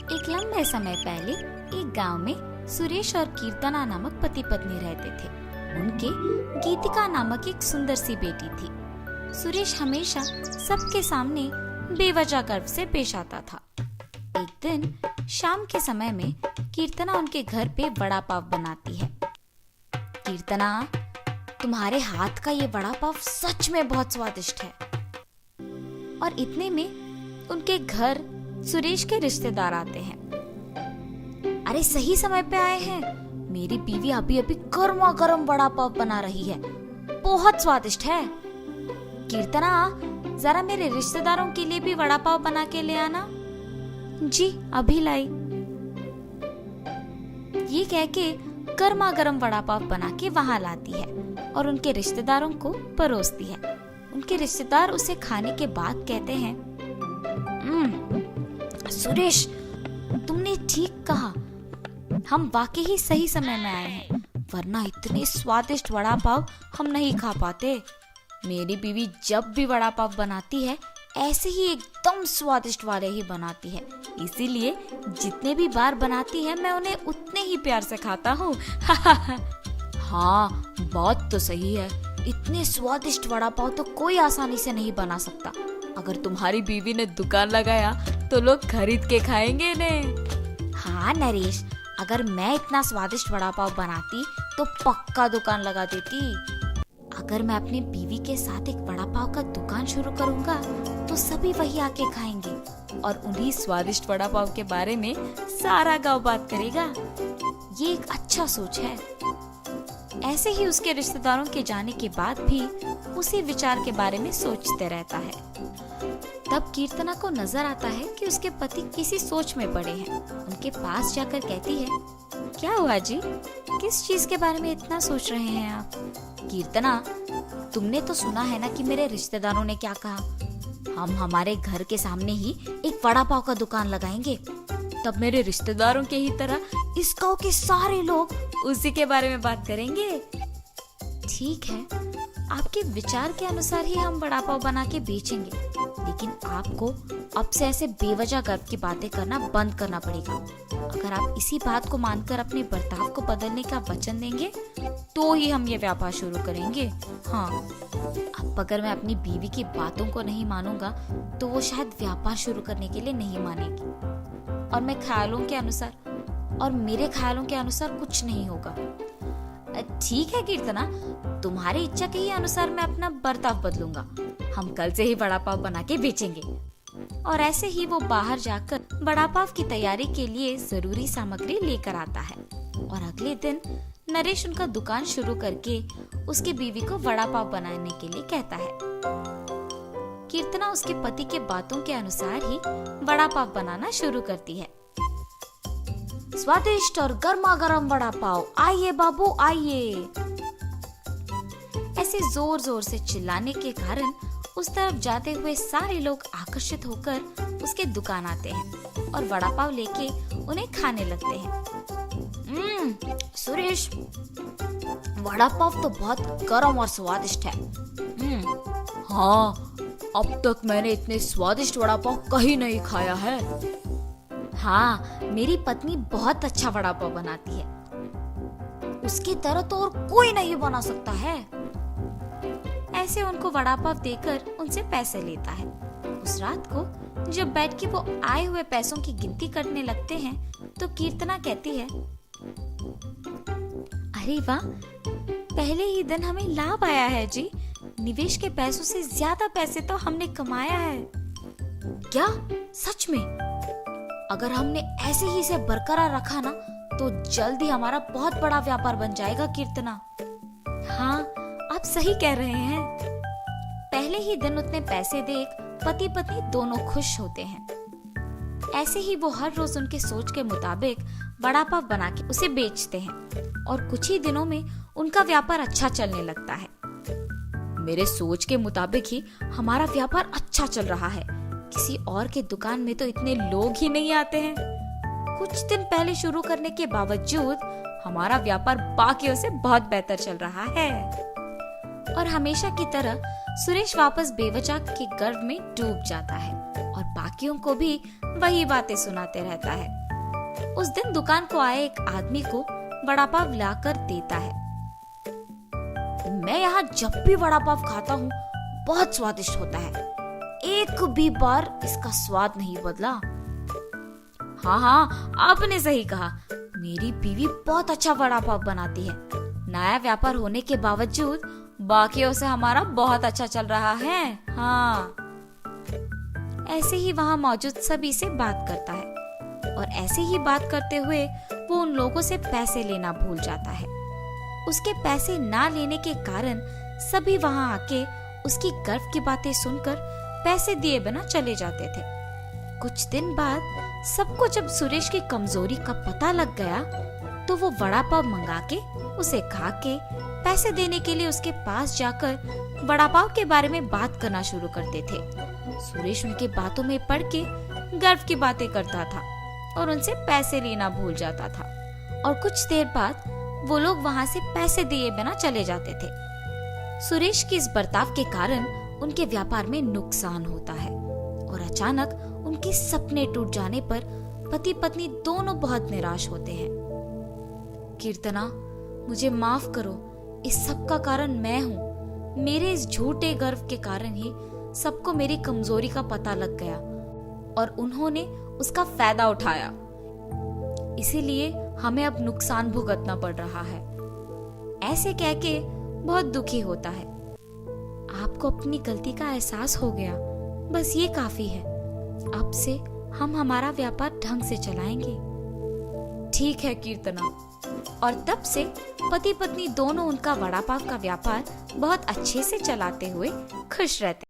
एक लंबे समय पहले एक गांव में सुरेश और कीर्तना नामक पति पत्नी रहते थे। उनके गीतिका नामक एक सुंदर सी बेटी थी। सुरेश हमेशा सबके सामने बेवजह गर्व से पेश आता था। एक दिन शाम के समय में कीर्तना उनके घर पे वड़ा पाव बनाती है। कीर्तना, तुम्हारे हाथ का ये वड़ा पाव सच में बहुत स्वादिष्ट है। और इतने में उनके घर सुरेश के रिश्तेदार आते हैं। अरे सही समय पे आए हैं, मेरी बीवी अभी अभी गर्मा गर्म वड़ा पाव बना रही है, बहुत स्वादिष्ट है। कीर्तना, जरा मेरे रिश्तेदारों के लिए भी वड़ा पाव बना के ले आना। जी अभी लाई। ये कह के गर्मा गर्म वड़ा पाव बना के वहां लाती है और उनके रिश्तेदारों को परोसती है। उनके रिश्तेदार उसे खाने के बाद कहते हैं, सुरेश, तुमने ठीक कहा, हम वाकई ही सही समय में आए हैं, वरना इतने स्वादिष्ट वड़ा पाव हम नहीं खा पाते। मेरी बीवी जब भी वड़ा पाव बनाती है ऐसे ही एकदम स्वादिष्ट वाले ही बनाती है, इसीलिए जितने भी बार बनाती है मैं उन्हें उतने ही प्यार से खाता हूँ। हाँ, बात तो सही है, इतने स्वादिष्ट वड़ा पाव तो कोई आसानी से नहीं बना सकता। अगर तुम्हारी बीवी ने दुकान लगाया तो लोग खरीद के खाएंगे इन्हें। हाँ नरेश, अगर मैं इतना स्वादिष्ट वड़ा पाव बनाती तो पक्का दुकान लगा देती। अगर मैं अपनी बीवी के साथ एक वड़ा पाव का दुकान शुरू करूंगा तो सभी वही आके खाएंगे और उन्हीं स्वादिष्ट वड़ा पाव के बारे में सारा गांव बात करेगा। ये एक अच्छा सोच है। ऐसे ही उसके रिश्तेदारों के जाने के बाद भी उसी विचार के बारे में सोचते रहता है। तब कीर्तना को नजर आता है कि उसके पति किसी सोच में पड़े हैं। उनके पास जाकर कहती है, क्या हुआ जी, किस चीज के बारे में इतना सोच रहे हैं आप? कीर्तना, तुमने तो सुना है ना कि मेरे रिश्तेदारों ने क्या कहा, हम हमारे घर के सामने ही एक वड़ा पाव का दुकान लगाएंगे। तब मेरे रिश्तेदारों के ही तरह इस गांव के सारे लोग उसी के बारे में बात करेंगे। ठीक है, आपके विचार के अनुसार ही हम वड़ा पाव बना के बेचेंगे, लेकिन आपको अब से ऐसे बेवजह गर्व की बातें करना बंद करना पड़ेगा। अगर आप इसी बात को मानकर अपने बर्ताव को बदलने का वचन देंगे तो ही हम ये व्यापार शुरू करेंगे। हाँ, अब अगर मैं अपनी बीवी की बातों को नहीं मानूंगा तो वो शायद व्यापार शुरू करने के लिए नहीं मानेगी और मेरे ख्यालों के अनुसार कुछ नहीं होगा। ठीक है कीर्तना, तुम्हारी इच्छा के ही अनुसार मैं अपना बर्ताव बदलूंगा। हम कल से ही वड़ा पाव बना के बेचेंगे। और ऐसे ही वो बाहर जाकर वड़ा पाव की तैयारी के लिए जरूरी सामग्री लेकर आता है और अगले दिन नरेश उनका दुकान शुरू करके उसकी बीवी को वड़ा पाव बनाने के लिए कहता है। कीर्तना उसके पति के बातों के अनुसार ही वड़ा पाव बनाना शुरू करती है। स्वादिष्ट और गर्मा गर्म वड़ा पाव, आइए बाबू आइए। ऐसे जोर जोर से चिल्लाने के कारण उस तरफ जाते हुए सारे लोग आकर्षित होकर उसके दुकान आते हैं और वड़ा पाव लेके उन्हें खाने लगते हैं। सुरेश, वड़ा पाव तो बहुत गर्म और स्वादिष्ट है। हाँ, अब तक मैंने इतने स्वादिष्ट वड़ा पाव कहीं नहीं खाया है। हाँ, मेरी पत्नी बहुत अच्छा वड़ा पाव बनाती है, उसकी तरह तो और कोई नहीं बना सकता है। ऐसे उनको वड़ा पाव देकर उनसे पैसे लेता है। उस रात को जब बैठ के वो आए हुए पैसों की गिनती करने लगते हैं तो कीर्तना कहती है, अरे वाह, पहले ही दिन हमें लाभ आया है जी। निवेश के पैसों से ज्यादा पैसे तो हमने कमाया है। क्या सच में? अगर हमने ऐसे ही इसे बरकरार रखा ना तो जल्द ही हमारा बहुत बड़ा व्यापार बन जाएगा कीर्तना। हाँ, आप सही कह रहे हैं। पहले ही दिन उतने पैसे देख पति पत्नी दोनों खुश होते हैं। ऐसे ही वो हर रोज उनके सोच के मुताबिक वड़ा पाव बना के उसे बेचते हैं और कुछ ही दिनों में उनका व्यापार अच्छा चलने लगता है। मेरे सोच के मुताबिक ही हमारा व्यापार अच्छा चल रहा है, किसी और के दुकान में तो इतने लोग ही नहीं आते हैं। कुछ दिन पहले शुरू करने के बावजूद हमारा व्यापार बाकियों से बहुत बेहतर चल रहा है। और हमेशा की तरह सुरेश वापस बेवजह के गर्व में डूब जाता है और बाकियों को भी वही बातें सुनाते रहता है। उस दिन दुकान को आए एक आदमी को वड़ा पाव लाकर देता है। मैं यहाँ जब भी वड़ा पाव खाता हूँ बहुत स्वादिष्ट होता है, एक भी बार इसका स्वाद नहीं बदला। हाँ, आपने सही कहा, मेरी बीवी बहुत अच्छा वड़ा पाव बनाती है। नया व्यापार होने के बावजूद बाकियों से हमारा बहुत अच्छा चल रहा है। हाँ। ऐसे ही वहाँ मौजूद सभी से बात करता है और ऐसे ही बात करते हुए वो उन लोगों से पैसे लेना भूल जाता है। उसके पैसे ना लेने के कारण सभी वहाँ आके उसकी गर्व की बातें सुनकर पैसे दिए बिना चले जाते थे। कुछ दिन बाद सबको जब सुरेश की कमजोरी का पता लग गया तो वो वड़ा पाव मंगा के उसे खा के पैसे देने के लिए उसके पास जाकर वड़ा पाव के बारे में बात करना शुरू करते थे। सुरेश उनकी बातों में पड़ के गर्व की बातें करता था और उनसे पैसे लेना भूल जाता था और कुछ देर बाद वो लोग वहाँ से पैसे दिए बिना चले जाते थे। सुरेश के इस बर्ताव के कारण उनके व्यापार में नुकसान होता है और अचानक उनके सपने टूट जाने पर पति पत्नी दोनों बहुत निराश होते हैं। कीर्तना, मुझे माफ करो, इस सब का कारण मैं हूँ। मेरे इस झूठे गर्व के कारण ही सबको मेरी कमजोरी का पता लग गया और उन्होंने उसका फायदा उठाया। इसीलिए हमें अब नुकसान भुगतना पड़ रहा है। ऐसे कह के बहुत दुखी होता है। आपको अपनी गलती का एहसास हो गया, बस ये काफी है। अब से हम हमारा व्यापार ढंग से चलाएंगे। ठीक है कीर्तना। और तब से पति पत्नी दोनों उनका वड़ा पाव का व्यापार बहुत अच्छे से चलाते हुए खुश रहते।